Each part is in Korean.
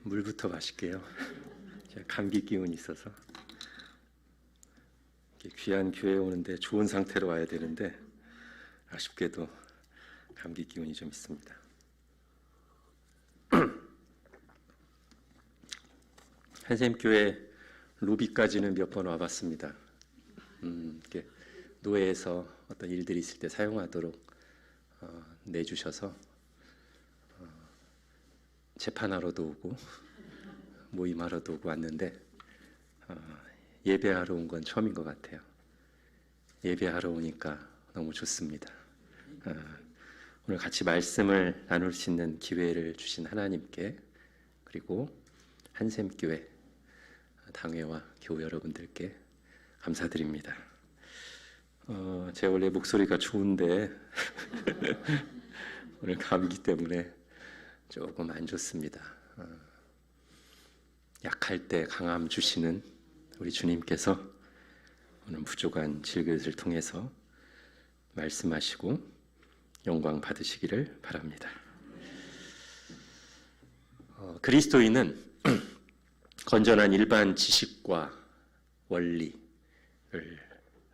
물부터 마실게요. 제가 감기 기운이 있어서 귀한 교회에 오는데 좋은 상태로 와야 되는데 아쉽게도 감기 기운이 좀 있습니다. 한샘교회 로비까지는 몇 번 와봤습니다. 이렇게 노회에서 어떤 일들이 있을 때 사용하도록 내주셔서 재판하러도 오고 모임하러도 오고 왔는데 예배하러 온 건 처음인 것 같아요. 예배하러 오니까 너무 좋습니다. 오늘 같이 말씀을 나눌 수 있는 기회를 주신 하나님께, 그리고 한샘교회 당회와 교우 여러분들께 감사드립니다. 제가 원래 목소리가 좋은데 오늘 감기 때문에 조금 안 좋습니다. 약할 때 강함 주시는 우리 주님께서 오늘 부족한 질그릇을 통해서 말씀하시고 영광 받으시기를 바랍니다. 그리스도인은 건전한 일반 지식과 원리를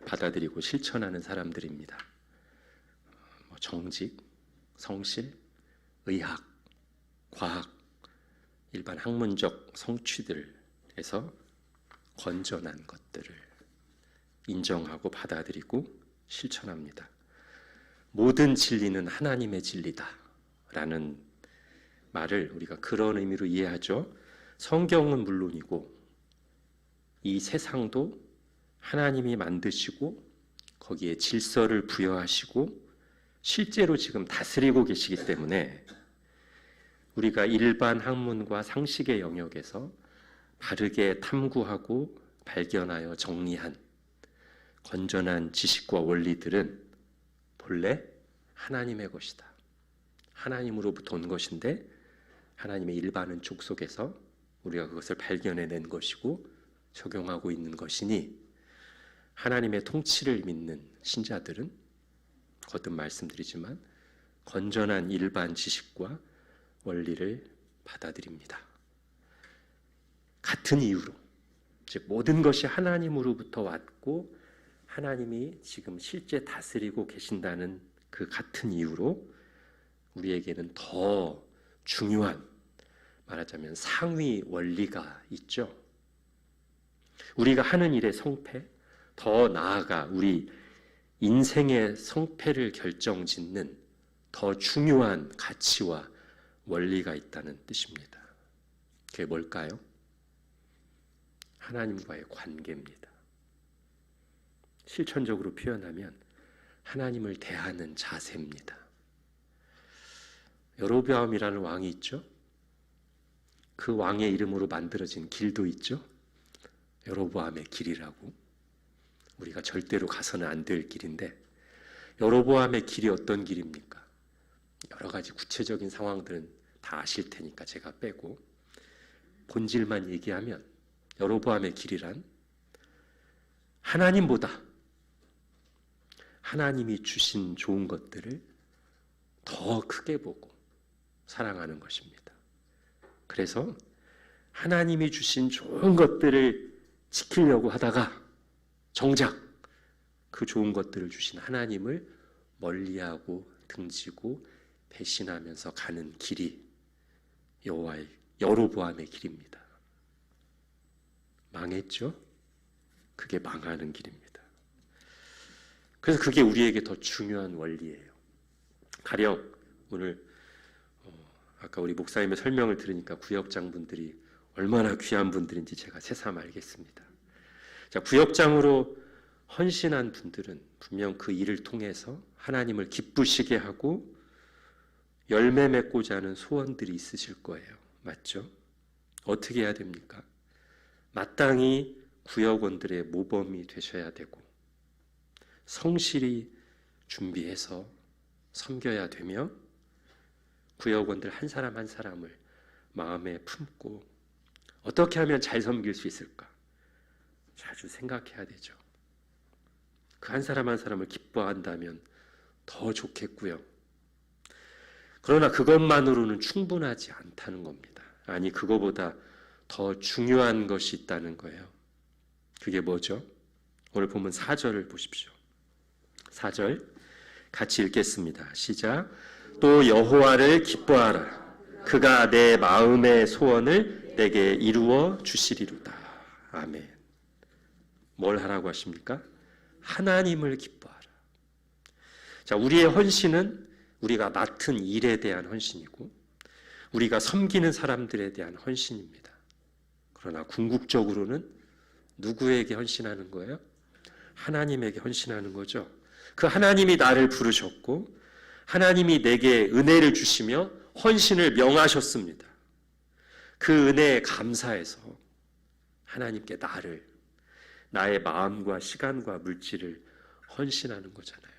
받아들이고 실천하는 사람들입니다. 정직, 성실, 의학, 과학, 일반 학문적 성취들에서 건전한 것들을 인정하고 받아들이고 실천합니다. 모든 진리는 하나님의 진리다 라는 말을 우리가 그런 의미로 이해하죠. 성경은 물론이고 이 세상도 하나님이 만드시고 거기에 질서를 부여하시고 실제로 지금 다스리고 계시기 때문에 우리가 일반 학문과 상식의 영역에서 바르게 탐구하고 발견하여 정리한 건전한 지식과 원리들은 본래 하나님의 것이다. 하나님으로부터 온 것인데 하나님의 일반은 족속에서 우리가 그것을 발견해낸 것이고 적용하고 있는 것이니 하나님의 통치를 믿는 신자들은 거듭 말씀드리지만 건전한 일반 지식과 원리를 받아들입니다. 같은 이유로, 즉 모든 것이 하나님으로부터 왔고 하나님이 지금 실제 다스리고 계신다는 그 같은 이유로 우리에게는 더 중요한, 말하자면 상위 원리가 있죠. 우리가 하는 일의 성패, 더 나아가 우리 인생의 성패를 결정짓는 더 중요한 가치와 원리가 있다는 뜻입니다. 그게 뭘까요? 하나님과의 관계입니다. 실천적으로 표현하면 하나님을 대하는 자세입니다. 여로보암이라는 왕이 있죠. 그 왕의 이름으로 만들어진 길도 있죠. 여로보암의 길이라고. 우리가 절대로 가서는 안 될 길인데 여로보암의 길이 어떤 길입니까? 여러 가지 구체적인 상황들은 다 아실 테니까 제가 빼고 본질만 얘기하면 여로보암의 길이란 하나님보다 하나님이 주신 좋은 것들을 더 크게 보고 사랑하는 것입니다. 그래서 하나님이 주신 좋은 것들을 지키려고 하다가 정작 그 좋은 것들을 주신 하나님을 멀리하고 등지고 배신하면서 가는 길이 여로보암의 길입니다. 망했죠? 그게 망하는 길입니다. 그래서 그게 우리에게 더 중요한 원리예요. 가령 오늘 아까 우리 목사님의 설명을 들으니까 구역장분들이 얼마나 귀한 분들인지 제가 새삼 알겠습니다. 자, 구역장으로 헌신한 분들은 분명 그 일을 통해서 하나님을 기쁘시게 하고 열매 맺고자 하는 소원들이 있으실 거예요. 맞죠? 어떻게 해야 됩니까? 마땅히 구역원들의 모범이 되셔야 되고 성실히 준비해서 섬겨야 되며 구역원들 한 사람 한 사람을 마음에 품고 어떻게 하면 잘 섬길 수 있을까? 자주 생각해야 되죠. 그 한 사람 한 사람을 기뻐한다면 더 좋겠고요. 그러나 그것만으로는 충분하지 않다는 겁니다. 아니, 그거보다 더 중요한 것이 있다는 거예요. 그게 뭐죠? 오늘 본문 4절을 보십시오. 4절 같이 읽겠습니다. 시작. 또 여호와를 기뻐하라. 그가 내 마음의 소원을 내게 이루어 주시리로다. 아멘. 뭘 하라고 하십니까? 하나님을 기뻐하라. 자, 우리의 헌신은 우리가 맡은 일에 대한 헌신이고 우리가 섬기는 사람들에 대한 헌신입니다. 그러나 궁극적으로는 누구에게 헌신하는 거예요? 하나님에게 헌신하는 거죠. 그 하나님이 나를 부르셨고 하나님이 내게 은혜를 주시며 헌신을 명하셨습니다. 그 은혜에 감사해서 하나님께 나의 마음과 시간과 물질을 헌신하는 거잖아요.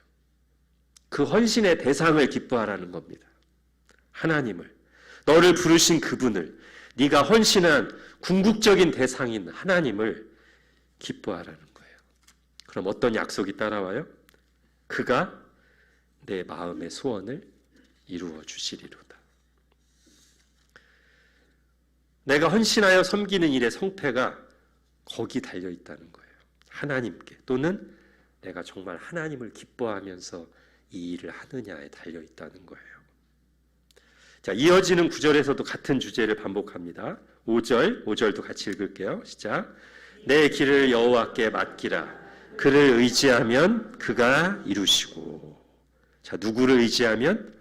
그 헌신의 대상을 기뻐하라는 겁니다. 하나님을, 너를 부르신 그분을, 네가 헌신한 궁극적인 대상인 하나님을 기뻐하라는 거예요. 그럼 어떤 약속이 따라와요? 그가 내 마음의 소원을 이루어 주시리로다. 내가 헌신하여 섬기는 일의 성패가 거기 달려 있다는 거예요. 하나님께, 또는 내가 정말 하나님을 기뻐하면서 이 일을 하느냐에 달려 있다는 거예요. 자, 이어지는 9절에서도 같은 주제를 반복합니다. 5절도 같이 읽을게요. 시작. 내 길을 여호와께 맡기라. 그를 의지하면 그가 이루시고. 자, 누구를 의지하면?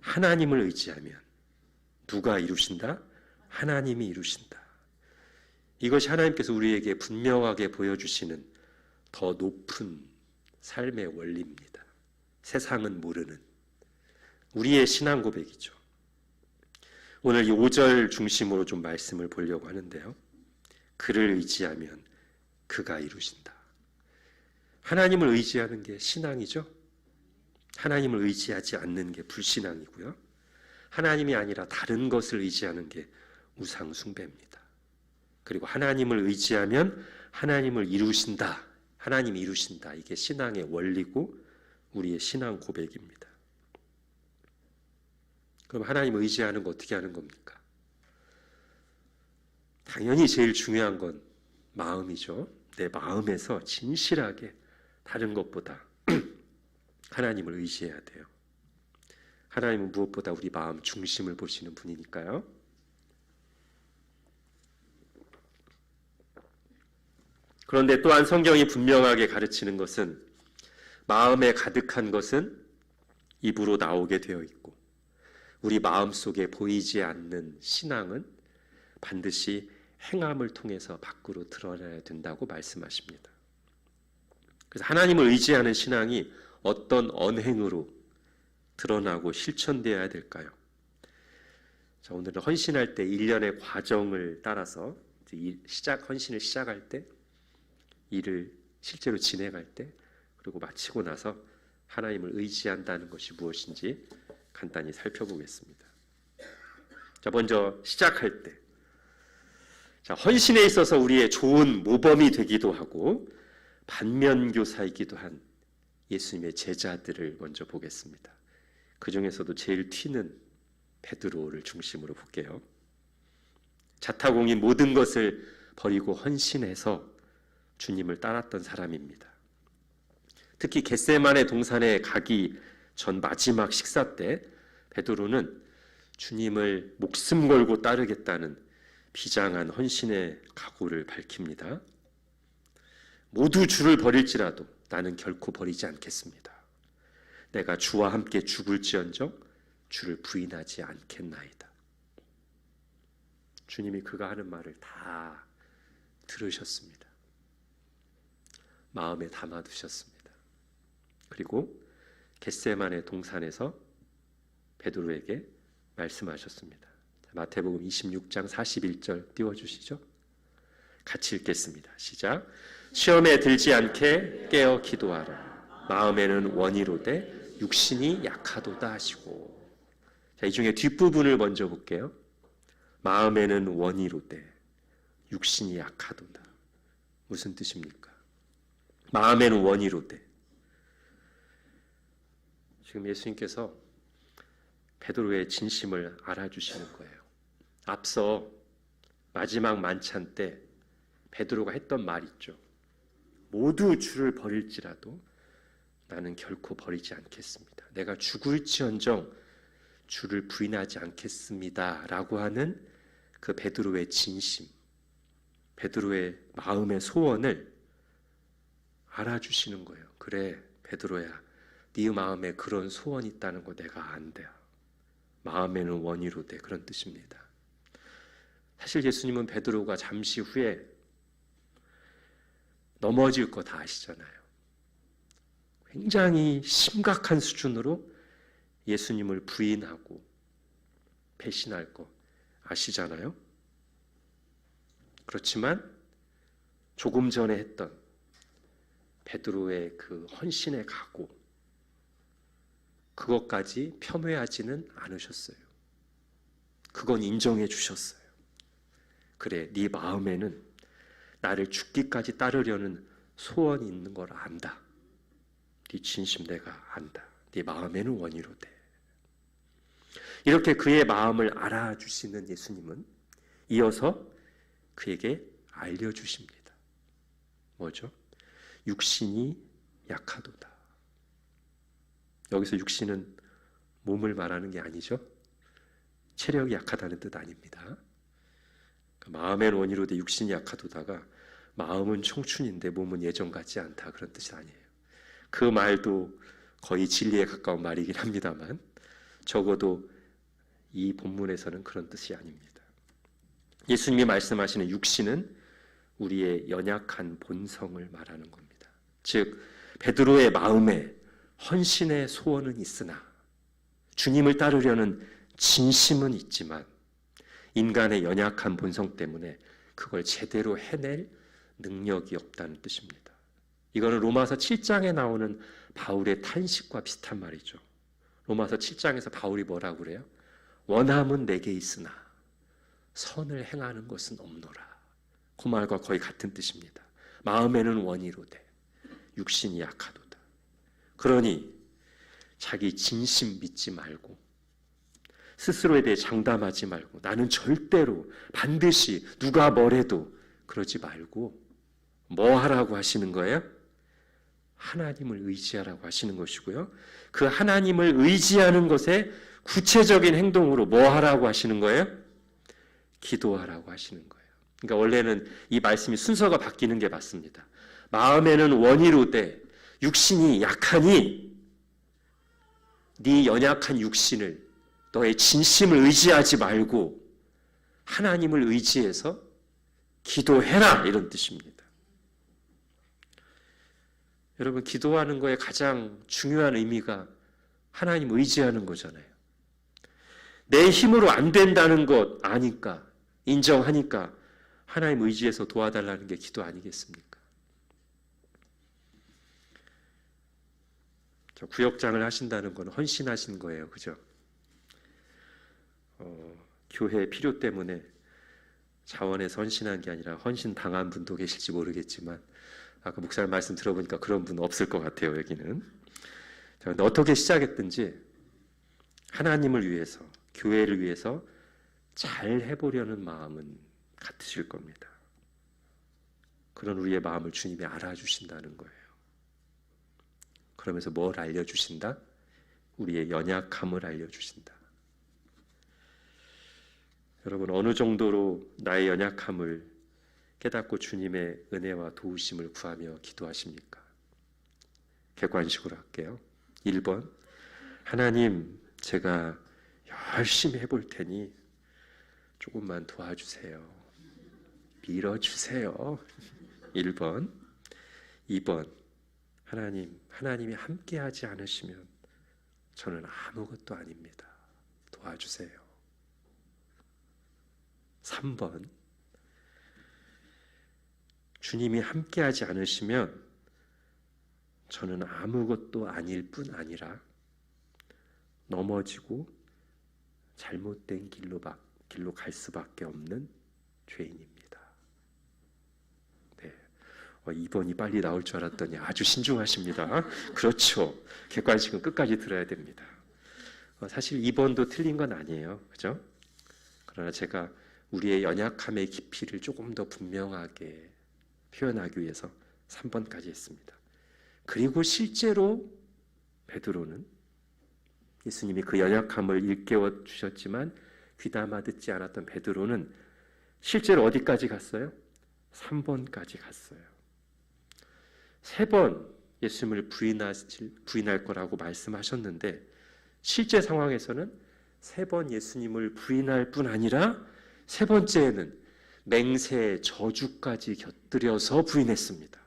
하나님을 의지하면. 누가 이루신다? 하나님이 이루신다. 이것이 하나님께서 우리에게 분명하게 보여주시는 더 높은 삶의 원리입니다. 세상은 모르는 우리의 신앙 고백이죠. 오늘 이 5절 중심으로 좀 말씀을 보려고 하는데요. 그를 의지하면 그가 이루신다. 하나님을 의지하는 게 신앙이죠. 하나님을 의지하지 않는 게 불신앙이고요. 하나님이 아니라 다른 것을 의지하는 게 우상 숭배입니다. 그리고 하나님을 의지하면 하나님을 이루신다. 하나님이 이루신다. 이게 신앙의 원리고 우리의 신앙 고백입니다. 그럼 하나님 의지하는 거 어떻게 하는 겁니까? 당연히 제일 중요한 건 마음이죠. 내 마음에서 진실하게 다른 것보다 하나님을 의지해야 돼요. 하나님은 무엇보다 우리 마음 중심을 보시는 분이니까요. 그런데 또한 성경이 분명하게 가르치는 것은 마음에 가득한 것은 입으로 나오게 되어 있고 우리 마음속에 보이지 않는 신앙은 반드시 행함을 통해서 밖으로 드러나야 된다고 말씀하십니다. 그래서 하나님을 의지하는 신앙이 어떤 언행으로 드러나고 실천되어야 될까요? 자, 오늘은 헌신할 때 일련의 과정을 따라서 헌신을 시작할 때, 일을 실제로 진행할 때, 그리고 마치고 나서 하나님을 의지한다는 것이 무엇인지 간단히 살펴보겠습니다. 자, 먼저 시작할 때, 자, 헌신에 있어서 우리의 좋은 모범이 되기도 하고 반면교사이기도 한 예수님의 제자들을 먼저 보겠습니다. 그 중에서도 제일 튀는 베드로를 중심으로 볼게요. 자타공인 모든 것을 버리고 헌신해서 주님을 따랐던 사람입니다. 특히 겟세마네 동산에 가기 전 마지막 식사 때 베드로는 주님을 목숨 걸고 따르겠다는 비장한 헌신의 각오를 밝힙니다. 모두 주를 버릴지라도 나는 결코 버리지 않겠습니다. 내가 주와 함께 죽을지언정 주를 부인하지 않겠나이다. 주님이 그가 하는 말을 다 들으셨습니다. 마음에 담아두셨습니다. 그리고 겟세마네 동산에서 베드로에게 말씀하셨습니다. 마태복음 26장 41절 띄워주시죠. 같이 읽겠습니다. 시작. 시험에 들지 않게 깨어 기도하라. 마음에는 원이로되 육신이 약하도다 하시고. 자, 이 중에 뒷부분을 먼저 볼게요. 마음에는 원이로되 육신이 약하도다. 무슨 뜻입니까? 마음에는 원이로되. 지금 예수님께서 베드로의 진심을 알아주시는 거예요. 앞서 마지막 만찬 때 베드로가 했던 말 있죠. 모두 주를 버릴지라도 나는 결코 버리지 않겠습니다. 내가 죽을지언정 주를 부인하지 않겠습니다. 라고 하는 그 베드로의 진심, 베드로의 마음의 소원을 알아주시는 거예요. 그래, 베드로야, 네 마음에 그런 소원이 있다는 거 내가 안다. 마음에는 원이로되, 그런 뜻입니다. 사실 예수님은 베드로가 잠시 후에 넘어질 거 다 아시잖아요. 굉장히 심각한 수준으로 예수님을 부인하고 배신할 거 아시잖아요. 그렇지만 조금 전에 했던 베드로의 그 헌신의 각오, 그것까지 폄훼하지는 않으셨어요. 그건 인정해 주셨어요. 그래, 네 마음에는 나를 죽기까지 따르려는 소원이 있는 걸 안다. 네 진심 내가 안다. 네 마음에는 원이로되. 이렇게 그의 마음을 알아주시는 예수님은 이어서 그에게 알려주십니다. 뭐죠? 육신이 약하도다. 여기서 육신은 몸을 말하는 게 아니죠. 체력이 약하다는 뜻 아닙니다. 마음에는 원이로되 육신이 약하도다가 마음은 청춘인데 몸은 예전 같지 않다, 그런 뜻이 아니에요. 그 말도 거의 진리에 가까운 말이긴 합니다만 적어도 이 본문에서는 그런 뜻이 아닙니다. 예수님이 말씀하시는 육신은 우리의 연약한 본성을 말하는 겁니다. 즉 베드로의 마음에 헌신의 소원은 있으나 주님을 따르려는 진심은 있지만 인간의 연약한 본성 때문에 그걸 제대로 해낼 능력이 없다는 뜻입니다. 이거는 로마서 7장에 나오는 바울의 탄식과 비슷한 말이죠. 로마서 7장에서 바울이 뭐라고 그래요? 원함은 내게 있으나 선을 행하는 것은 없노라. 그 말과 거의 같은 뜻입니다. 마음에는 원이로되 육신이 약하도다. 그러니 자기 진심 믿지 말고 스스로에 대해 장담하지 말고 나는 절대로 반드시 누가 뭐래도 그러지 말고 뭐 하라고 하시는 거예요? 하나님을 의지하라고 하시는 것이고요. 그 하나님을 의지하는 것에 구체적인 행동으로 뭐 하라고 하시는 거예요? 기도하라고 하시는 거예요. 그러니까 원래는 이 말씀이 순서가 바뀌는 게 맞습니다. 마음에는 원이로되 육신이 약하니 네 연약한 육신을 너의 진심을 의지하지 말고 하나님을 의지해서 기도해라, 이런 뜻입니다. 여러분, 기도하는 거에 가장 중요한 의미가 하나님 의지하는 거잖아요. 내 힘으로 안 된다는 것 아니까, 인정하니까 하나님 의지해서 도와달라는 게 기도 아니겠습니까? 구역장을 하신다는 건 헌신하신 거예요. 그죠? 교회의 필요 때문에 자원해서 헌신한 게 아니라 헌신 당한 분도 계실지 모르겠지만 아까 목사님 말씀 들어보니까 그런 분 없을 것 같아요. 여기는. 그런데 어떻게 시작했든지 하나님을 위해서, 교회를 위해서 잘 해보려는 마음은 같으실 겁니다. 그런 우리의 마음을 주님이 알아주신다는 거예요. 그러면서 뭘 알려주신다? 우리의 연약함을 알려주신다. 여러분, 어느 정도로 나의 연약함을 깨닫고 주님의 은혜와 도우심을 구하며 기도하십니까? 객관식으로 할게요. 1번, 하나님, 제가 열심히 해볼 테니 조금만 도와주세요. 밀어주세요. 1번. 2번, 하나님이 함께하지 않으시면 저는 아무것도 아닙니다. 도와주세요. 3번, 주님이 함께하지 않으시면 저는 아무것도 아닐 뿐 아니라 넘어지고 잘못된 길로 갈 수밖에 없는 죄인입니다. 네, 2번이 빨리 나올 줄 알았더니 아주 신중하십니다. 그렇죠. 객관식은 끝까지 들어야 됩니다. 사실 2번도 틀린 건 아니에요. 그죠? 그러나 제가 우리의 연약함의 깊이를 조금 더 분명하게 표현하기 위해서 3번까지 했습니다. 그리고 실제로 베드로는 예수님이 그 연약함을 일깨워 주셨지만 귀담아 듣지 않았던 베드로는 실제로 어디까지 갔어요? 3번까지 갔어요. 3번 예수님을 부인할 거라고 말씀하셨는데 실제 상황에서는 3번 예수님을 부인할 뿐 아니라 3번째에는 맹세의 저주까지 곁들여서 부인했습니다.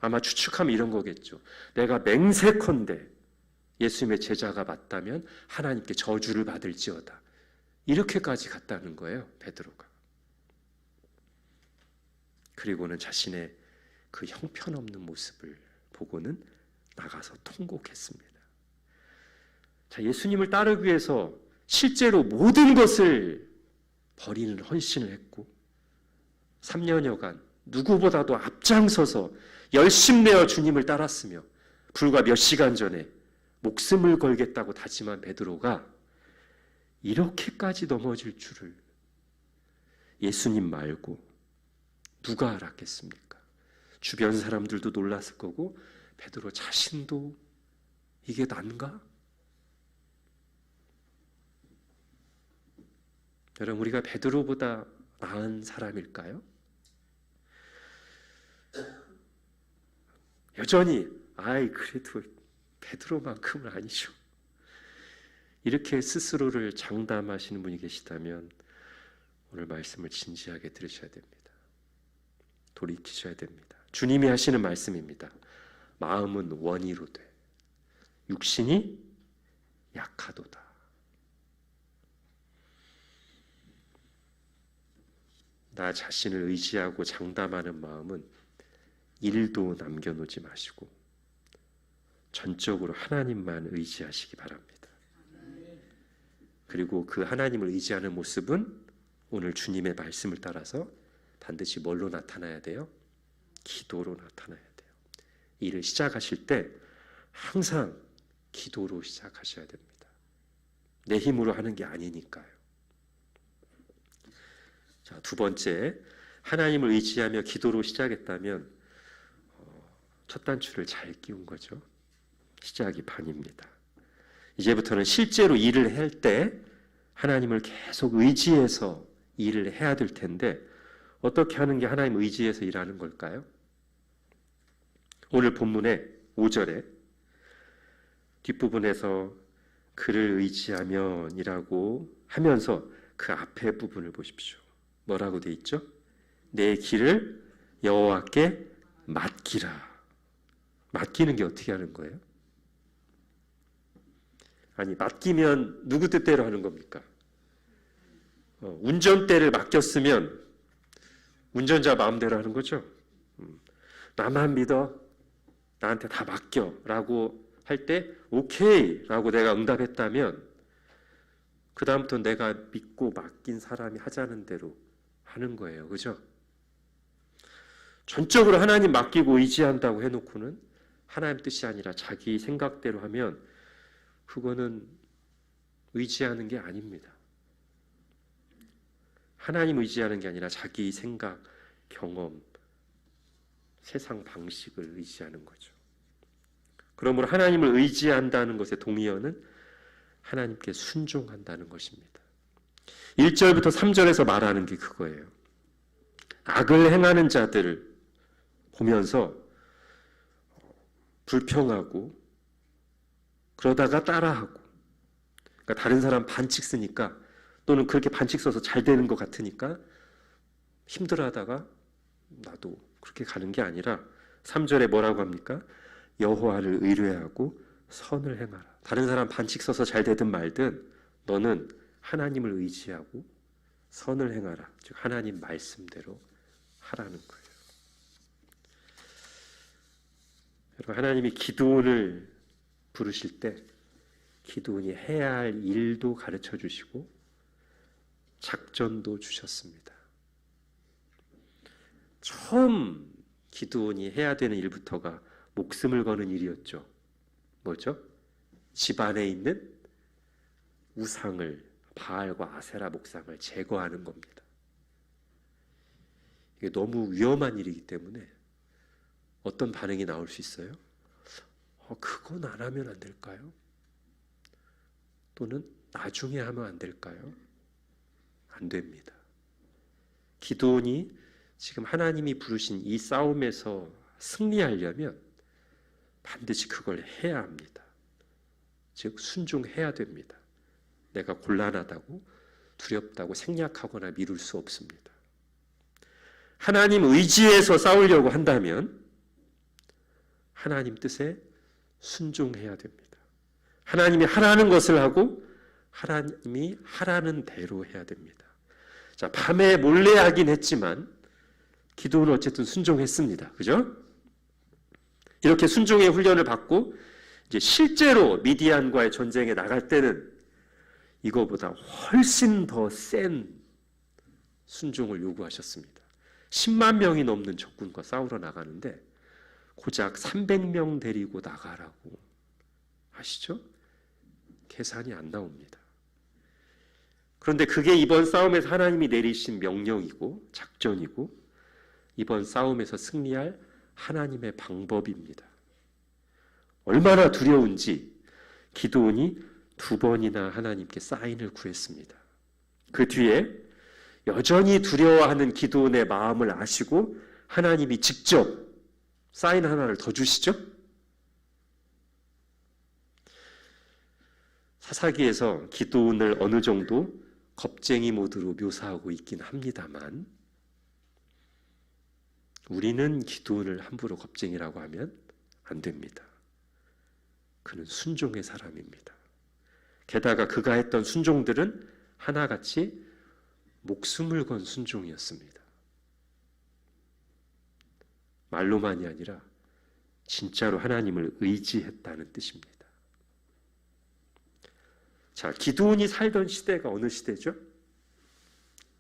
아마 추측하면 이런 거겠죠. 내가 맹세컨대 예수님의 제자가 맞다면 하나님께 저주를 받을지어다. 이렇게까지 갔다는 거예요, 베드로가. 그리고는 자신의 그 형편없는 모습을 보고는 나가서 통곡했습니다. 자, 예수님을 따르기 위해서 실제로 모든 것을 버리는 헌신을 했고 3년여간 누구보다도 앞장서서 열심내어 주님을 따랐으며 불과 몇 시간 전에 목숨을 걸겠다고 다짐한 베드로가 이렇게까지 넘어질 줄을 예수님 말고 누가 알았겠습니까? 주변 사람들도 놀랐을 거고 베드로 자신도 이게 난가? 여러분, 우리가 베드로보다 나은 사람일까요? 여전히 그래도 베드로만큼은 아니죠. 이렇게 스스로를 장담하시는 분이 계시다면 오늘 말씀을 진지하게 들으셔야 됩니다. 돌이키셔야 됩니다. 주님이 하시는 말씀입니다. 마음은 원이로 돼 육신이 약하도다. 나 자신을 의지하고 장담하는 마음은 일도 남겨놓지 마시고 전적으로 하나님만 의지하시기 바랍니다. 그리고 그 하나님을 의지하는 모습은 오늘 주님의 말씀을 따라서 반드시 뭘로 나타나야 돼요? 기도로 나타나야 돼요. 일을 시작하실 때 항상 기도로 시작하셔야 됩니다. 내 힘으로 하는 게 아니니까요. 자, 두 번째, 하나님을 의지하며 기도로 시작했다면 첫 단추를 잘 끼운 거죠. 시작이 반입니다. 이제부터는 실제로 일을 할 때 하나님을 계속 의지해서 일을 해야 될 텐데 어떻게 하는 게 하나님 의지해서 일하는 걸까요? 오늘 본문의 5절에 뒷부분에서 그를 의지하면이라고 하면서 그 앞에 부분을 보십시오. 뭐라고 돼 있죠? 내 길을 여호와께 맡기라. 맡기는 게 어떻게 하는 거예요? 아니, 맡기면 누구 뜻대로 하는 겁니까? 운전대를 맡겼으면 운전자 마음대로 하는 거죠. 나만 믿어, 나한테 다 맡겨 라고 할 때 오케이 라고 내가 응답했다면 그 다음부터 내가 믿고 맡긴 사람이 하자는 대로 하는 거예요. 그죠? 전적으로 하나님 맡기고 의지한다고 해놓고는 하나님 뜻이 아니라 자기 생각대로 하면 그거는 의지하는 게 아닙니다. 하나님 의지하는 게 아니라 자기 생각, 경험, 세상 방식을 의지하는 거죠. 그러므로 하나님을 의지한다는 것의 동의어는 하나님께 순종한다는 것입니다. 1절부터 3절에서 말하는 게 그거예요. 악을 행하는 자들을 보면서 불평하고 그러다가 따라하고, 그러니까 다른 사람 반칙 쓰니까 또는 그렇게 반칙 써서 잘 되는 것 같으니까 힘들어하다가 나도 그렇게 가는 게 아니라 3절에 뭐라고 합니까? 여호와를 의뢰하고 선을 행하라. 다른 사람 반칙 써서 잘 되든 말든 너는 하나님을 의지하고 선을 행하라. 즉 하나님 말씀대로 하라는 거예요. 여러분, 하나님이 기드온을 부르실 때 기드온이 해야 할 일도 가르쳐 주시고 작전도 주셨습니다. 처음 기드온이 해야 되는 일부터가 목숨을 거는 일이었죠. 뭐죠? 집 안에 있는 우상을 바알과 아세라 목상을 제거하는 겁니다. 이게 너무 위험한 일이기 때문에 어떤 반응이 나올 수 있어요? 그건 안 하면 안 될까요? 또는 나중에 하면 안 될까요? 안 됩니다. 기드온이 지금 하나님이 부르신 이 싸움에서 승리하려면 반드시 그걸 해야 합니다. 즉 순종해야 됩니다. 내가 곤란하다고 두렵다고 생략하거나 미룰 수 없습니다. 하나님 의지에서 싸우려고 한다면 하나님 뜻에 순종해야 됩니다. 하나님이 하라는 것을 하고 하나님이 하라는 대로 해야 됩니다. 자, 밤에 몰래 하긴 했지만 기도는 어쨌든 순종했습니다. 그죠? 이렇게 순종의 훈련을 받고 이제 실제로 미디안과의 전쟁에 나갈 때는 이거보다 훨씬 더 센 순종을 요구하셨습니다. 10만 명이 넘는 적군과 싸우러 나가는데 고작 300명 데리고 나가라고 하시죠? 계산이 안 나옵니다. 그런데 그게 이번 싸움에서 하나님이 내리신 명령이고 작전이고 이번 싸움에서 승리할 하나님의 방법입니다. 얼마나 두려운지 기드온이 2번이나 하나님께 사인을 구했습니다. 그 뒤에 여전히 두려워하는 기드온의 마음을 아시고 하나님이 직접 사인 하나를 더 주시죠? 사사기에서 기드온을 어느 정도 겁쟁이 모드로 묘사하고 있긴 합니다만 우리는 기드온을 함부로 겁쟁이라고 하면 안 됩니다. 그는 순종의 사람입니다. 게다가 그가 했던 순종들은 하나같이 목숨을 건 순종이었습니다. 말로만이 아니라 진짜로 하나님을 의지했다는 뜻입니다. 자, 기드온이 살던 시대가 어느 시대죠?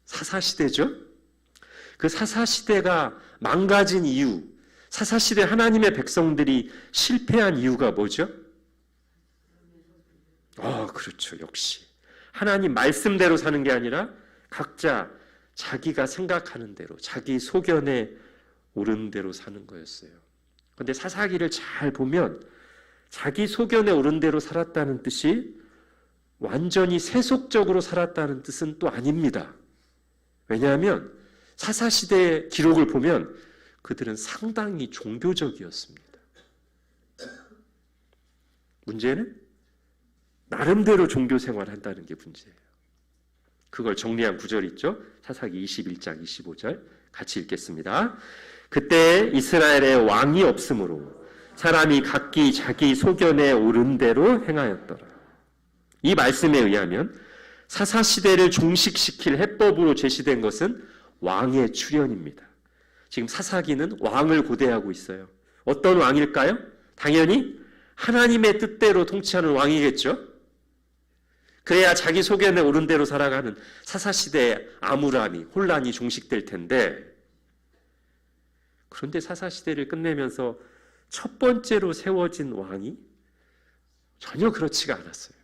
사사시대죠? 그 사사시대가 망가진 이유, 사사시대 하나님의 백성들이 실패한 이유가 뭐죠? 그렇죠. 역시 하나님 말씀대로 사는 게 아니라 각자 자기가 생각하는 대로 자기 소견에 오른 대로 사는 거였어요. 그런데 사사기를 잘 보면 자기 소견에 오른 대로 살았다는 뜻이 완전히 세속적으로 살았다는 뜻은 또 아닙니다. 왜냐하면 사사시대의 기록을 보면 그들은 상당히 종교적이었습니다. 문제는 나름대로 종교 생활을 한다는 게 문제예요. 그걸 정리한 구절 있죠? 사사기 21장 25절 같이 읽겠습니다. 그때 이스라엘에 왕이 없으므로 사람이 각기 자기 소견에 오른 대로 행하였더라. 이 말씀에 의하면 사사시대를 종식시킬 해법으로 제시된 것은 왕의 출현입니다. 지금 사사기는 왕을 고대하고 있어요. 어떤 왕일까요? 당연히 하나님의 뜻대로 통치하는 왕이겠죠. 그래야 자기 소견에 오른 대로 살아가는 사사시대의 암울함이, 혼란이 종식될 텐데 그런데 사사시대를 끝내면서 첫 번째로 세워진 왕이 전혀 그렇지가 않았어요.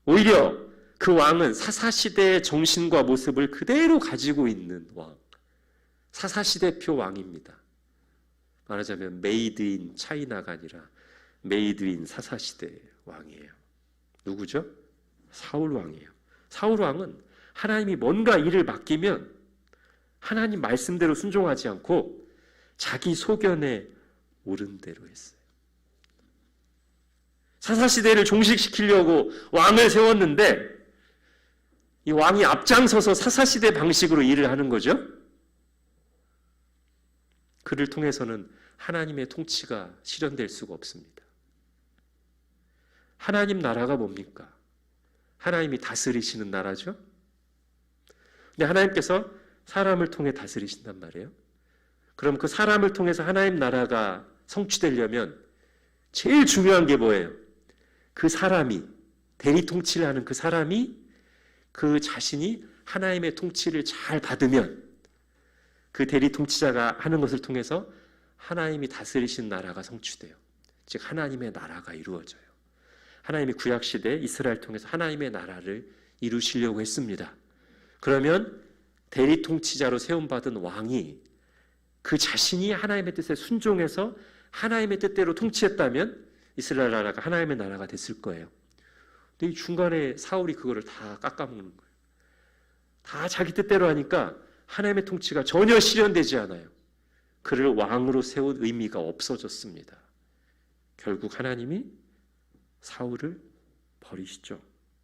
오히려 그 왕은 사사시대의 정신과 모습을 그대로 가지고 있는 왕, 사사시대표 왕입니다. 말하자면 메이드 인 차이나가 아니라 메이드 인 사사시대의 왕이에요. 누구죠? 사울 왕이에요. 사울 왕은 하나님이 뭔가 일을 맡기면 하나님 말씀대로 순종하지 않고 자기 소견에 오른 대로 했어요. 사사시대를 종식시키려고 왕을 세웠는데 이 왕이 앞장서서 사사시대 방식으로 일을 하는 거죠. 그를 통해서는 하나님의 통치가 실현될 수가 없습니다. 하나님 나라가 뭡니까? 하나님이 다스리시는 나라죠. 근데 하나님께서 사람을 통해 다스리신단 말이에요. 그럼 그 사람을 통해서 하나님 나라가 성취되려면 제일 중요한 게 뭐예요? 그 사람이, 대리 통치를 하는 그 사람이 그 자신이 하나님의 통치를 잘 받으면 그 대리 통치자가 하는 것을 통해서 하나님이 다스리신 나라가 성취돼요. 즉 하나님의 나라가 이루어져요. 하나님이 구약시대 이스라엘 통해서 하나님의 나라를 이루시려고 했습니다. 그러면 대리통치자로 세움받은 왕이 그 자신이 하나님의 뜻에 순종해서 하나님의 뜻대로 통치했다면 이스라엘 나라가 하나님의 나라가 됐을 거예요. 근데 이 중간에 사울이 그거를 다 깎아먹는 거예요. 다 자기 뜻대로 하니까 하나님의 통치가 전혀 실현되지 않아요. 그를 왕으로 세운 의미가 없어졌습니다. 결국 하나님이 사울을 버리시죠.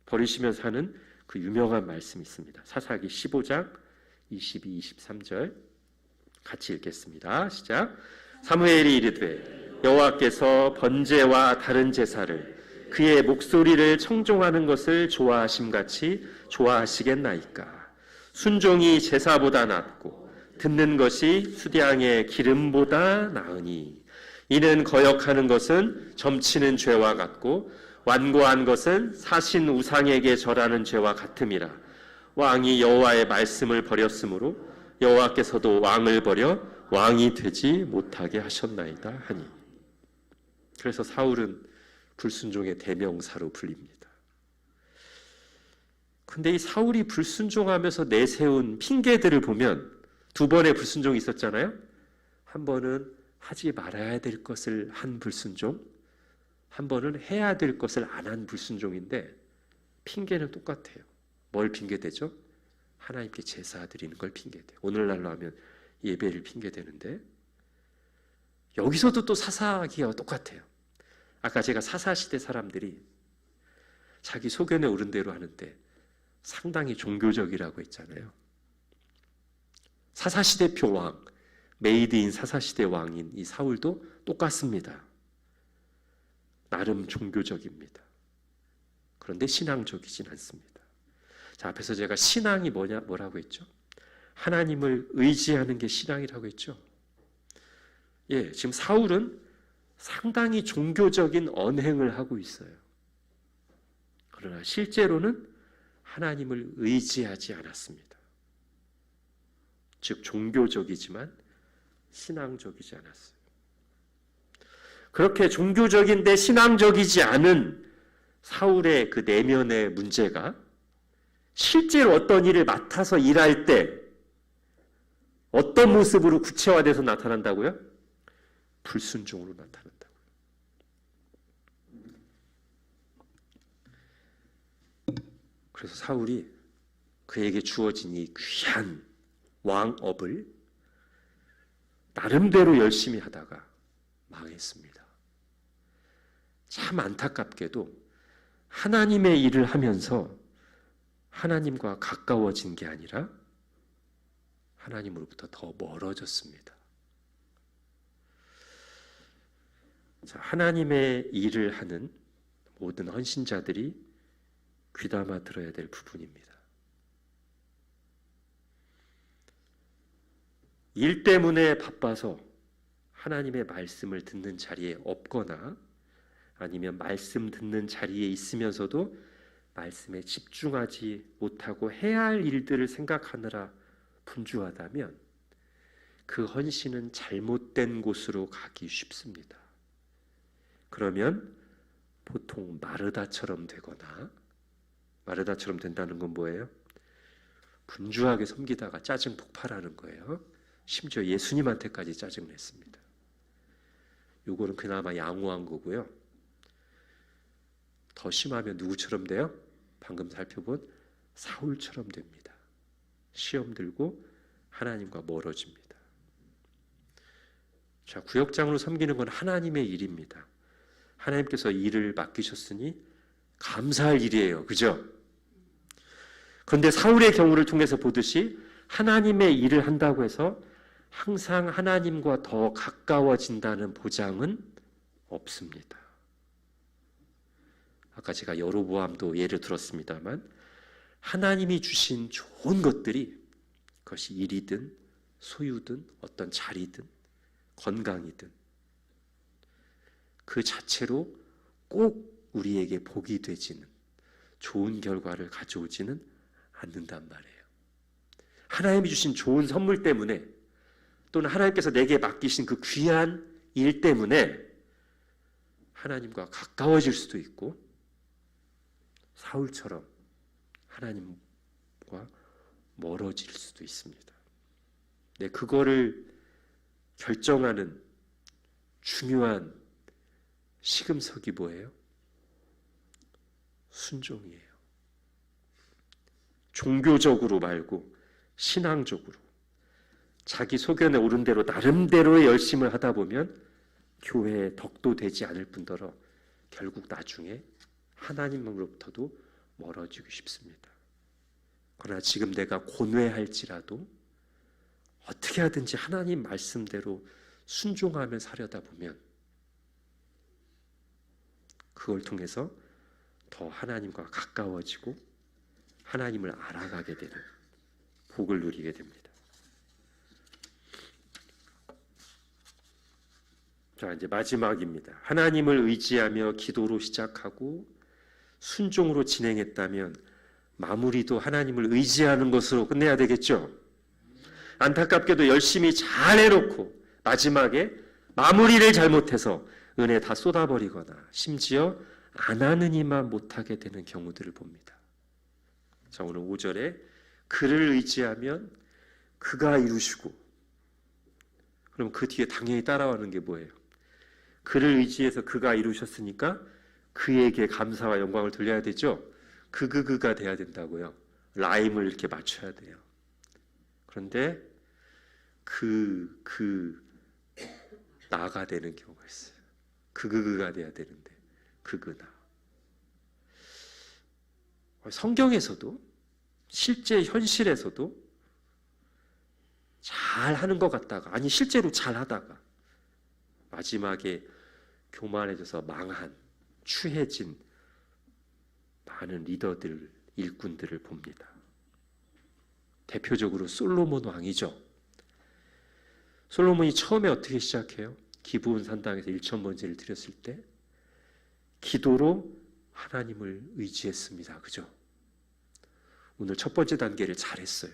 버리시면서 하는 그 유명한 말씀이 있습니다. 사사기 15장 22, 23절 같이 읽겠습니다. 시작. 사무엘이 이르되 여호와께서 번제와 다른 제사를 그의 목소리를 청종하는 것을 좋아하심같이 좋아하시겠나이까. 순종이 제사보다 낫고 듣는 것이 수량의 기름보다 나으니 이는 거역하는 것은 점치는 죄와 같고 완고한 것은 사신 우상에게 절하는 죄와 같음이라. 왕이 여호와의 말씀을 버렸으므로 여호와께서도 왕을 버려 왕이 되지 못하게 하셨나이다 하니. 그래서 사울은 불순종의 대명사로 불립니다. 근데 이 사울이 불순종하면서 내세운 핑계들을 보면 두 번의 불순종이 있었잖아요. 한 번은 하지 말아야 될 것을 한 불순종, 한 번은 해야 될 것을 안 한 불순종인데 핑계는 똑같아요. 뭘 핑계대죠? 하나님께 제사 드리는 걸 핑계대요. 오늘날로 하면 예배를 핑계대는데 여기서도 또 사사기와 똑같아요. 아까 제가 사사시대 사람들이 자기 소견에 오른 대로 하는데 상당히 종교적이라고 했잖아요. 사사시대표 왕, 메이드인 사사시대 왕인 이 사울도 똑같습니다. 나름 종교적입니다. 그런데 신앙적이진 않습니다. 자, 앞에서 제가 신앙이 뭐라고 했죠? 하나님을 의지하는 게 신앙이라고 했죠. 예, 지금 사울은 상당히 종교적인 언행을 하고 있어요. 그러나 실제로는 하나님을 의지하지 않았습니다. 즉 종교적이지만 신앙적이지 않았어요. 그렇게 종교적인데 신앙적이지 않은 사울의 그 내면의 문제가 실제로 어떤 일을 맡아서 일할 때 어떤 모습으로 구체화돼서 나타난다고요? 불순종으로 나타난다고요. 그래서 사울이 그에게 주어진 이 귀한 왕업을 나름대로 열심히 하다가 망했습니다. 참 안타깝게도 하나님의 일을 하면서 하나님과 가까워진 게 아니라 하나님으로부터 더 멀어졌습니다. 자, 하나님의 일을 하는 모든 헌신자들이 귀담아 들어야 될 부분입니다. 일 때문에 바빠서 하나님의 말씀을 듣는 자리에 없거나 아니면 말씀 듣는 자리에 있으면서도 말씀에 집중하지 못하고 해야 할 일들을 생각하느라 분주하다면 그 헌신은 잘못된 곳으로 가기 쉽습니다. 그러면 보통 마르다처럼 되거나, 마르다처럼 된다는 건 뭐예요? 분주하게 섬기다가 짜증 폭발하는 거예요. 심지어 예수님한테까지 짜증 냈습니다. 요거는 그나마 양호한 거고요. 더 심하면 누구처럼 돼요? 방금 살펴본 사울처럼 됩니다. 시험 들고 하나님과 멀어집니다. 자, 구역장으로 섬기는 건 하나님의 일입니다. 하나님께서 일을 맡기셨으니 감사할 일이에요. 그죠? 그런데 사울의 경우를 통해서 보듯이 하나님의 일을 한다고 해서 항상 하나님과 더 가까워진다는 보장은 없습니다. 아까 제가 여로보암도 예를 들었습니다만 하나님이 주신 좋은 것들이 그것이 일이든 소유든 어떤 자리든 건강이든 그 자체로 꼭 우리에게 복이 되지는 좋은 결과를 가져오지는 않는단 말이에요. 하나님이 주신 좋은 선물 때문에 또는 하나님께서 내게 맡기신 그 귀한 일 때문에 하나님과 가까워질 수도 있고 사울처럼 하나님과 멀어질 수도 있습니다. 네, 그거를 결정하는 중요한 시금석이 뭐예요? 순종이에요. 종교적으로 말고 신앙적으로 자기 소견에 오른 대로 나름대로의 열심을 하다 보면 교회의 덕도 되지 않을 뿐더러 결국 나중에 하나님으로부터도 멀어지고 싶습니다. 그러나 지금 내가 고뇌할지라도 어떻게 하든지 하나님 말씀대로 순종하며 살려다 보면 그걸 통해서 더 하나님과 가까워지고 하나님을 알아가게 되는 복을 누리게 됩니다. 자, 이제 마지막입니다. 하나님을 의지하며 기도로 시작하고 순종으로 진행했다면 마무리도 하나님을 의지하는 것으로 끝내야 되겠죠. 안타깝게도 열심히 잘 해놓고 마지막에 마무리를 잘못해서 은혜 다 쏟아버리거나 심지어 안 하느니만 못하게 되는 경우들을 봅니다. 자, 오늘 5절에 그를 의지하면 그가 이루시고, 그럼 그 뒤에 당연히 따라오는 게 뭐예요? 그를 의지해서 그가 이루셨으니까 그에게 감사와 영광을 돌려야 되죠. 그가 돼야 된다고요. 라임을 이렇게 맞춰야 돼요. 그런데 나가 되는 경우가 있어요. 그가 돼야 되는데 그나. 성경에서도 실제 현실에서도 잘 하는 것 같다가, 아니 실제로 잘 하다가 마지막에 교만해져서 망한, 추해진 많은 리더들, 일꾼들을 봅니다. 대표적으로 솔로몬 왕이죠. 솔로몬이 처음에 어떻게 시작해요? 기브온 산당에서 1,000번제를 드렸을 때 기도로 하나님을 의지했습니다. 그죠? 오늘 첫 번째 단계를 잘했어요.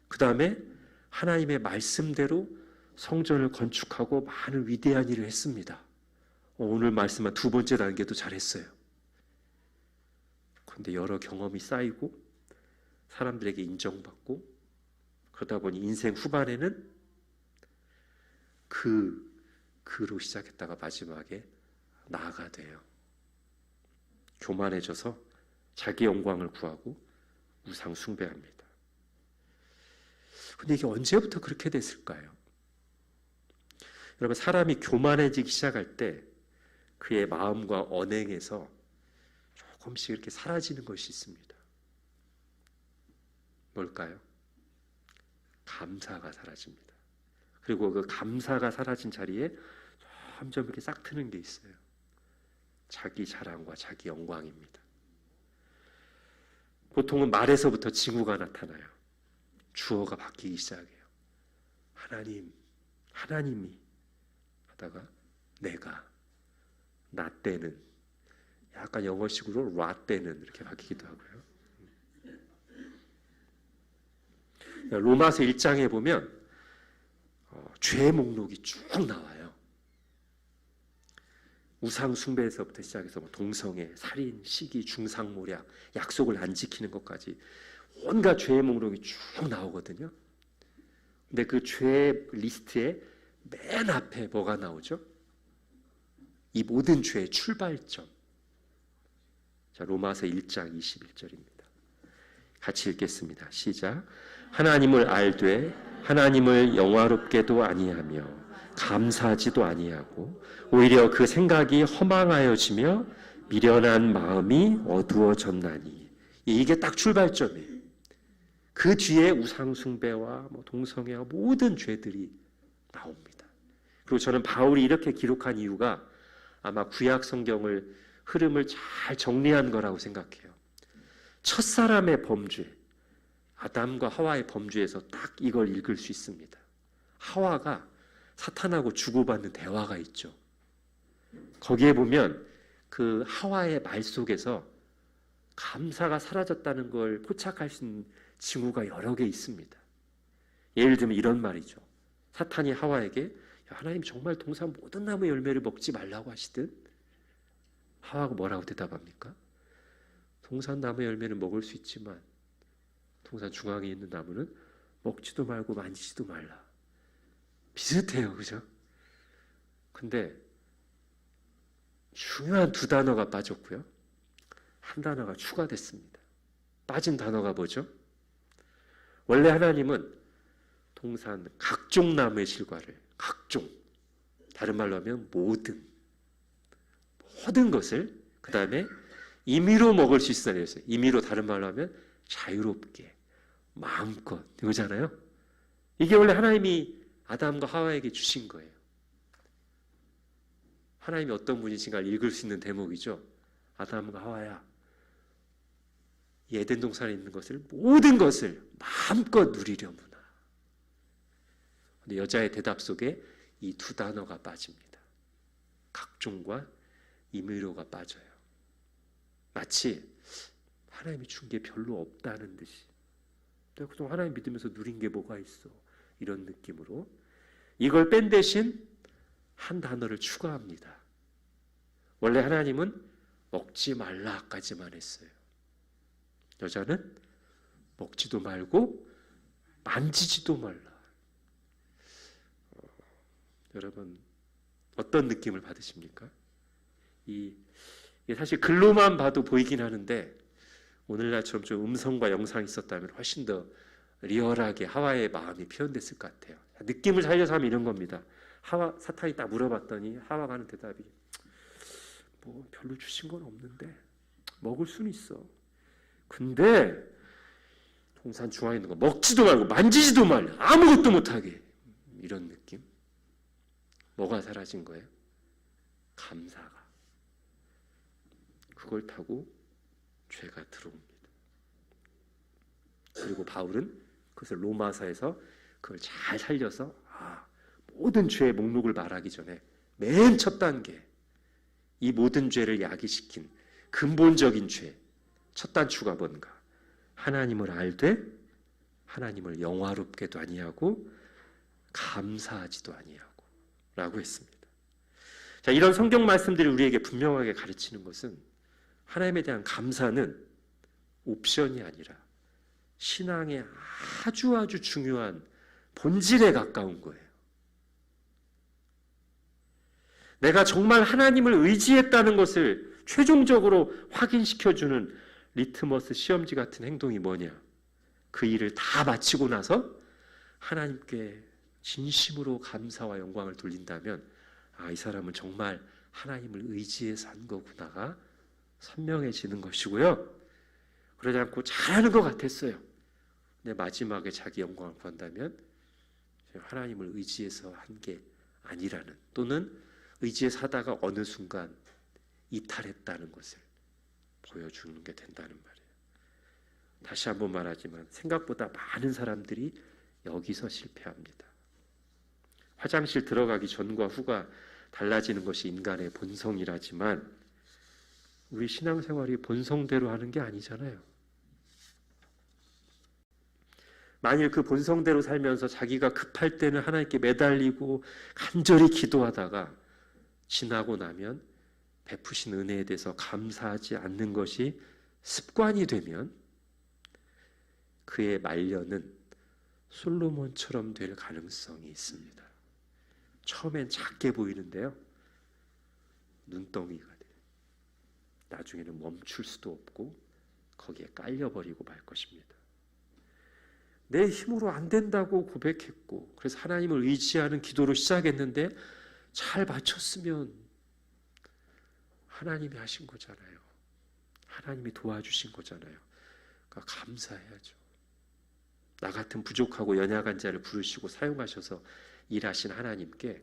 그 다음에 하나님의 말씀대로 성전을 건축하고 많은 위대한 일을 했습니다. 오늘 말씀한 두 번째 단계도 잘했어요. 그런데 여러 경험이 쌓이고 사람들에게 인정받고 그러다 보니 인생 후반에는 그로 시작했다가 마지막에 나가 돼요. 교만해져서 자기 영광을 구하고 우상 숭배합니다. 근데 이게 언제부터 그렇게 됐을까요? 여러분, 사람이 교만해지기 시작할 때 그의 마음과 언행에서 조금씩 이렇게 사라지는 것이 있습니다. 뭘까요? 감사가 사라집니다. 그리고 그 감사가 사라진 자리에 점점 이렇게 싹 트는 게 있어요. 자기 자랑과 자기 영광입니다. 보통은 말에서부터 징후가 나타나요. 주어가 바뀌기 시작해요. 하나님이 하다가 내가, 나 때는, 약간 영어식으로 라 때는 이렇게 바뀌기도 하고요. 로마서 1장에 보면 죄의 목록이 쭉 나와요. 우상 숭배에서부터 시작해서 동성애, 살인, 시기, 중상모략, 약속을 안 지키는 것까지 온갖 죄의 목록이 쭉 나오거든요. 근데 그 죄의 리스트에 맨 앞에 뭐가 나오죠? 이 모든 죄의 출발점. 자, 로마서 1장 21절입니다. 같이 읽겠습니다. 시작. 하나님을 알되 하나님을 영화롭게도 아니하며 감사하지도 아니하고 오히려 그 생각이 허망하여지며 미련한 마음이 어두워졌나니. 이게 딱 출발점이에요. 그 뒤에 우상숭배와 동성애와 모든 죄들이 나옵니다. 그리고 저는 바울이 이렇게 기록한 이유가 아마 구약 성경을 흐름을 잘 정리한 거라고 생각해요. 첫사람의 범죄, 아담과 하와의 범죄에서 딱 이걸 읽을 수 있습니다. 하와가 사탄하고 주고받는 대화가 있죠. 거기에 보면 그 하와의 말 속에서 감사가 사라졌다는 걸 포착할 수 있는 징후가 여러 개 있습니다. 예를 들면 이런 말이죠. 사탄이 하와에게 하나님 정말 동산 모든 나무 열매를 먹지 말라고 하시든 하와가 뭐라고 대답합니까? 동산나무 열매는 먹을 수 있지만 동산 중앙에 있는 나무는 먹지도 말고 만지지도 말라. 비슷해요, 그죠? 근데 중요한 두 단어가 빠졌고요. 한 단어가 추가됐습니다. 빠진 단어가 뭐죠? 원래 하나님은 동산 각종 나무의 실과를, 각종, 다른 말로 하면 모든 것을 그 다음에 임의로 먹을 수 있으라 했어요. 임의로, 다른 말로 하면 자유롭게, 마음껏, 이거잖아요. 이게 원래 하나님이 아담과 하와에게 주신 거예요. 하나님이 어떤 분이신가를 읽을 수 있는 대목이죠. 아담과 하와야, 이 에덴 동산에 있는 것을, 모든 것을 마음껏 누리려무나. 근데 여자의 대답 속에 이 두 단어가 빠집니다. 각종과 임의로가 빠져요. 마치 하나님이 준 게 별로 없다는 듯이, 내가 그동안 하나님 믿으면서 누린 게 뭐가 있어, 이런 느낌으로 이걸 뺀 대신 한 단어를 추가합니다. 원래 하나님은 먹지 말라까지만 했어요. 여자는 먹지도 말고 만지지도 말라. 여러분 어떤 느낌을 받으십니까? 이게 사실 글로만 봐도 보이긴 하는데 오늘날처럼 좀 음성과 영상이 있었다면 훨씬 더 리얼하게 하와의 마음이 표현됐을 것 같아요. 느낌을 살려서 하면 이런 겁니다. 사탄이 딱 물어봤더니 하와가 하는 대답이 뭐 별로 주신 건 없는데 먹을 수는 있어. 근데 동산 중앙에 있는 거 먹지도 말고 만지지도 말라. 아무것도 못하게. 이런 느낌. 뭐가 사라진 거예요? 감사가. 그걸 타고 죄가 들어옵니다. 그리고 바울은 그것을 로마서에서 그걸 잘 살려서 모든 죄의 목록을 말하기 전에 맨 첫 단계, 이 모든 죄를 야기시킨 근본적인 죄, 첫 단추가 뭔가? 하나님을 알되 하나님을 영화롭게도 아니하고 감사하지도 아니하고 라고 했습니다. 자, 이런 성경 말씀들이 우리에게 분명하게 가르치는 것은 하나님에 대한 감사는 옵션이 아니라 신앙의 아주 중요한 본질에 가까운 거예요. 내가 정말 하나님을 의지했다는 것을 최종적으로 확인시켜주는 리트머스 시험지 같은 행동이 뭐냐? 그 일을 다 마치고 나서 하나님께 진심으로 감사와 영광을 돌린다면 이 사람은 정말 하나님을 의지해서 한 거구나가 선명해지는 것이고요. 그러지 않고 잘하는 것 같았어요. 근데 마지막에 자기 영광을 구한다면 하나님을 의지해서 한 게 아니라는, 또는 의지해서 하다가 어느 순간 이탈했다는 것을 보여주는 게 된다는 말이에요. 다시 한번 말하지만 생각보다 많은 사람들이 여기서 실패합니다. 화장실 들어가기 전과 후가 달라지는 것이 인간의 본성이라지만 우리 신앙생활이 본성대로 하는 게 아니잖아요. 만일 그 본성대로 살면서 자기가 급할 때는 하나님께 매달리고 간절히 기도하다가 지나고 나면 베푸신 은혜에 대해서 감사하지 않는 것이 습관이 되면 그의 말년은 솔로몬처럼 될 가능성이 있습니다. 처음엔 작게 보이는데요, 눈덩이가 돼요. 나중에는 멈출 수도 없고 거기에 깔려버리고 말 것입니다. 내 힘으로 안 된다고 고백했고, 그래서 하나님을 의지하는 기도로 시작했는데 잘 맞췄으면 하나님이 하신 거잖아요. 하나님이 도와주신 거잖아요. 그러니까 감사해야죠. 나 같은 부족하고 연약한 자를 부르시고 사용하셔서 일하신 하나님께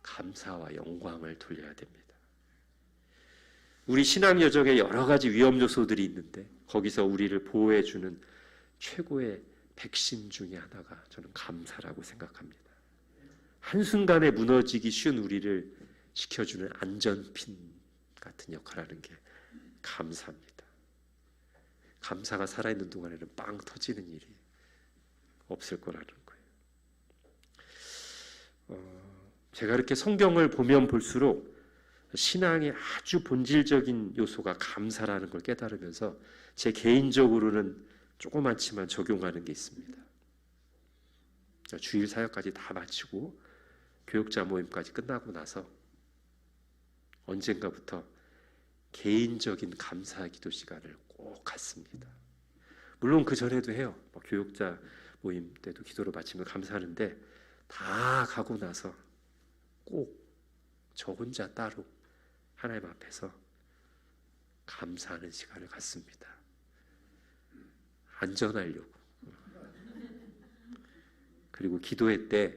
감사와 영광을 돌려야 됩니다. 우리 신앙 여정에 여러 가지 위험 요소들이 있는데 거기서 우리를 보호해주는 최고의 백신 중에 하나가 저는 감사라고 생각합니다. 한순간에 무너지기 쉬운 우리를 지켜주는 안전핀 같은 역할을 하는 게 감사입니다. 감사가 살아있는 동안에는 빵 터지는 일이 없을 거라는 거예요. 제가 이렇게 성경을 보면 볼수록 신앙의 아주 본질적인 요소가 감사라는 걸 깨달으면서 제 개인적으로는 조그맣지만 적용하는 게 있습니다. 주일 사역까지 다 마치고 교육자 모임까지 끝나고 나서 언젠가부터 개인적인 감사 기도 시간을 꼭 갖습니다. 물론 그 전에도 해요. 교육자 모임 때도 기도로 마치면 감사하는데 다 가고 나서 꼭 저 혼자 따로 하나님 앞에서 감사하는 시간을 갖습니다. 안전하려고. 그리고 기도회 때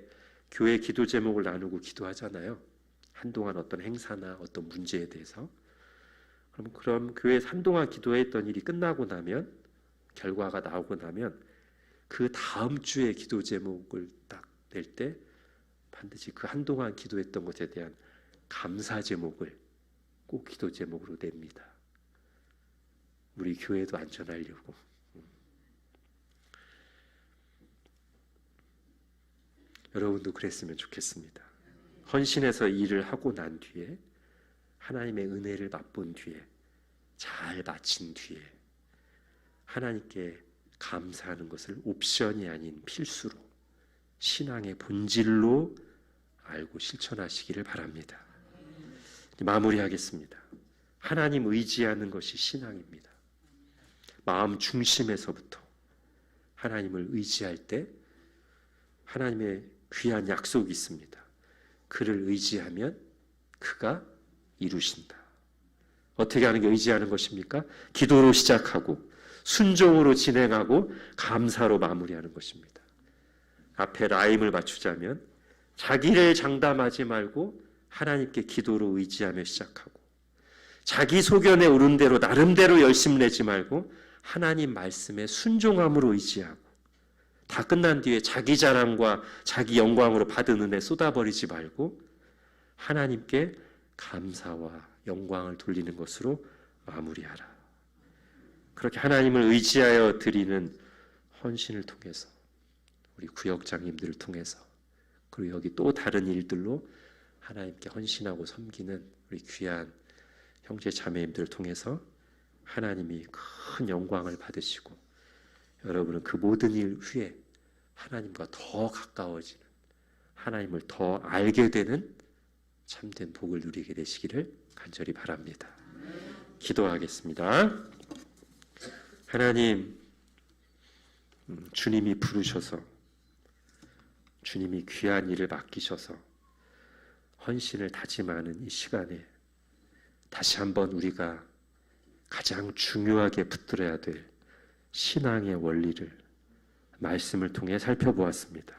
교회 기도 제목을 나누고 기도하잖아요. 한동안 어떤 행사나 어떤 문제에 대해서. 그럼 교회 한동안 기도했던 일이 끝나고 나면, 결과가 나오고 나면 그 다음 주에 기도 제목을 딱 낼 때 반드시 그 한동안 기도했던 것에 대한 감사 제목을 꼭 기도 제목으로 냅니다. 우리 교회도 안전하려고. 여러분도 그랬으면 좋겠습니다. 헌신해서 일을 하고 난 뒤에, 하나님의 은혜를 맛본 뒤에, 잘 마친 뒤에 하나님께 감사하는 것을 옵션이 아닌 필수로, 신앙의 본질로 알고 실천하시기를 바랍니다. 마무리하겠습니다. 하나님 의지하는 것이 신앙입니다. 마음 중심에서부터 하나님을 의지할 때 하나님의 귀한 약속이 있습니다. 그를 의지하면 그가 이루신다. 어떻게 하는 게 의지하는 것입니까? 기도로 시작하고 순종으로 진행하고 감사로 마무리하는 것입니다. 앞에 라임을 맞추자면 자기를 장담하지 말고 하나님께 기도로 의지하며 시작하고, 자기 소견에 오른 대로 나름대로 열심 내지 말고 하나님 말씀에 순종함으로 의지하고, 다 끝난 뒤에 자기 자랑과 자기 영광으로 받은 은혜 쏟아버리지 말고 하나님께 감사와 영광을 돌리는 것으로 마무리하라. 그렇게 하나님을 의지하여 드리는 헌신을 통해서, 우리 구역장님들을 통해서, 그리고 여기 또 다른 일들로 하나님께 헌신하고 섬기는 우리 귀한 형제 자매님들을 통해서 하나님이 큰 영광을 받으시고, 여러분은 그 모든 일 후에 하나님과 더 가까워지는, 하나님을 더 알게 되는 참된 복을 누리게 되시기를 간절히 바랍니다. 기도하겠습니다. 하나님, 주님이 부르셔서, 주님이 귀한 일을 맡기셔서 헌신을 다짐하는 이 시간에 다시 한번 우리가 가장 중요하게 붙들어야 될 신앙의 원리를 말씀을 통해 살펴보았습니다.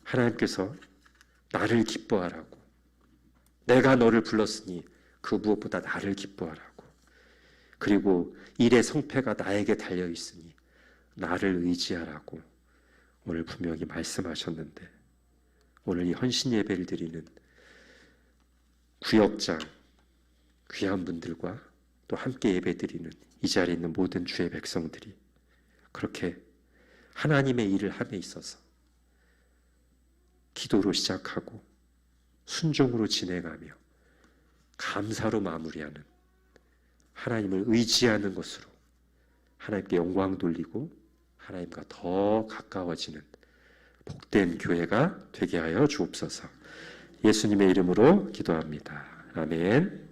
하나님께서 나를 기뻐하라고, 내가 너를 불렀으니 그 무엇보다 나를 기뻐하라고, 그리고 일의 성패가 나에게 달려있으니 나를 의지하라고 오늘 분명히 말씀하셨는데, 오늘 이 헌신 예배를 드리는 구역장 귀한 분들과 또 함께 예배 드리는 이 자리에 있는 모든 주의 백성들이 그렇게 하나님의 일을 함에 있어서 기도로 시작하고 순종으로 진행하며 감사로 마무리하는, 하나님을 의지하는 것으로 하나님께 영광 돌리고 하나님과 더 가까워지는 복된 교회가 되게 하여 주옵소서. 예수님의 이름으로 기도합니다. 아멘.